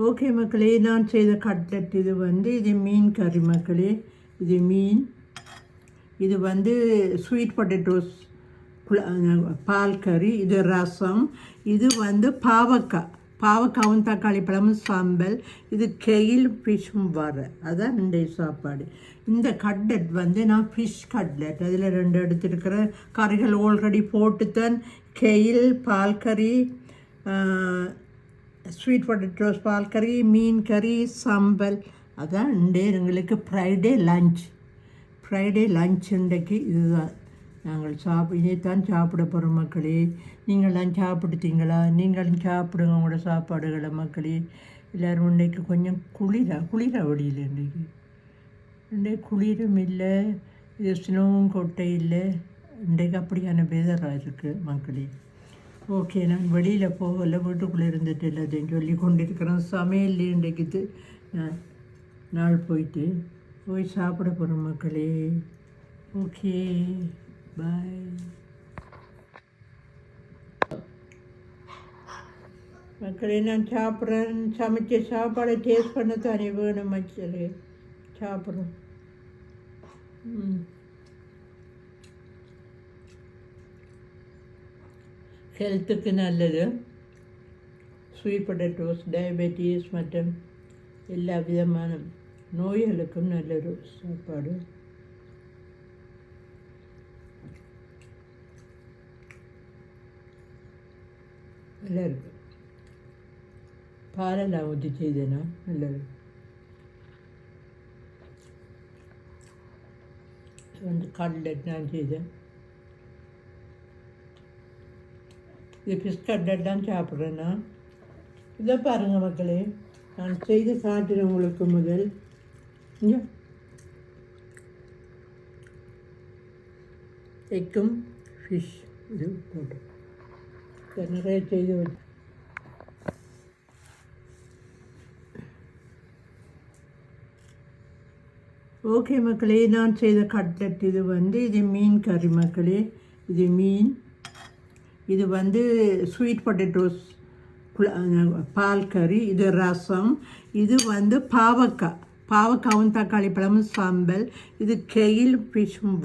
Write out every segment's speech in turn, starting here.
Okay மக்களே, நான் செய்த கட்லெட் இது இது மீன் கறி மக்களே. இது மீன், இது ஸ்வீட் பொட்டேட்டோஸ் பால் கறி, இது ரசம், இது பாவக்காவும் தக்காளி பழமும் சாம்பல், இது கெயில் ஃபிஷ்ஷும் அதான் இன்றைய சாப்பாடு. இந்த கட்லெட் நான் ஃபிஷ் கட்லெட் அதில் 2 எடுத்துருக்கிற கறிகள் ஆல்ரெடி போட்டுத்தான். கெயில் பால் கறி, ஸ்வீட் பொட்டேட்டோஸ் பால் கறி, மீன் கறி, சாம்பல். அதான் இன்றைய எங்களுக்கு ஃப்ரைடே லஞ்ச் இன்றைக்கு இதுதான் நாங்கள் இதைத்தான் சாப்பிட போகிறோம் மக்களே. நீங்களாம் சாப்பிடுத்தீங்களா? நீங்களும் சாப்பிடுங்க உங்களோட சாப்பாடுகளை மக்களே. எல்லோரும் இன்றைக்கு கொஞ்சம் குளிர வழியில் இன்றைக்கு குளிரும் இல்லை, இது ஸ்னோவும் கொட்டை இல்லை. இன்றைக்கு அப்படியான வெதராக இருக்குது மக்களே. ஓகே, நான் வெளியில் போகல, வீட்டுக்குள்ளே இருந்துட்டு எல்லாத்தையும் சொல்லி கொண்டிருக்கிறேன். சமையல் இன்றைக்கு நாள் போய் சாப்பிட போகிறோம் மக்களே. ஓகே, பாய் மக்களே. நான் சாப்பிட்றேன். சமைச்ச சாப்பாடை டேஸ்ட் பண்ண தானே வேணும் மக்களே. சாப்பிட்றோம். ஹெல்த்துக்கு நல்லது. ஸ்வீட் பொட்டேட்டோஸ், டயபெட்டிஸ் மற்றும் எல்லா விதமான நோய்களுக்கும் நல்லொரு சாப்பாடு. நல்லா இருக்கு. பாலெல்லாம் ஊற்றி செய்தேன்னா நல்லது. கட்லெட் நான் செய்தேன். இது ஃபிஷ் கட்லெட் தான் சாப்பிட்றேன்னா. இதை பாருங்கள் மக்களே, நான் செய்து காட்டுறேன் உங்களுக்கு. முதல் இங்கே எக்கும் ஃபிஷ் இது போட்டு நிறைய செய்து வச்சு. ஓகே மக்களே, நான் செய்த கட்லெட் இது இது மீன் கறி மக்களே. இது மீன், இது ஸ்வீட் பொட்டேட்டோஸ் பால் கறி, இது ரசம், இது பாவக்காவும் தக்காளி பழமும் சாம்பல், இது கெயில் ஃபிஷ்ஷும்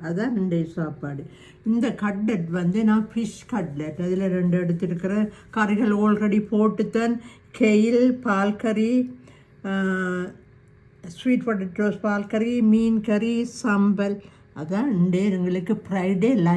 அதான் இன்றைய சாப்பாடு. இந்த கட்லெட் நான் ஃபிஷ் கட்லெட் அதில் 2 எடுத்துருக்கிற கறிகள் ஆல்ரெடி போட்டுத்தான். கெயில் பால் கறி, ஸ்வீட் பொட்டேட்டோஸ் பால் கறி, மீன் கறி, சாம்பல். அதான் இன்றைய எங்களுக்கு ஃப்ரைடே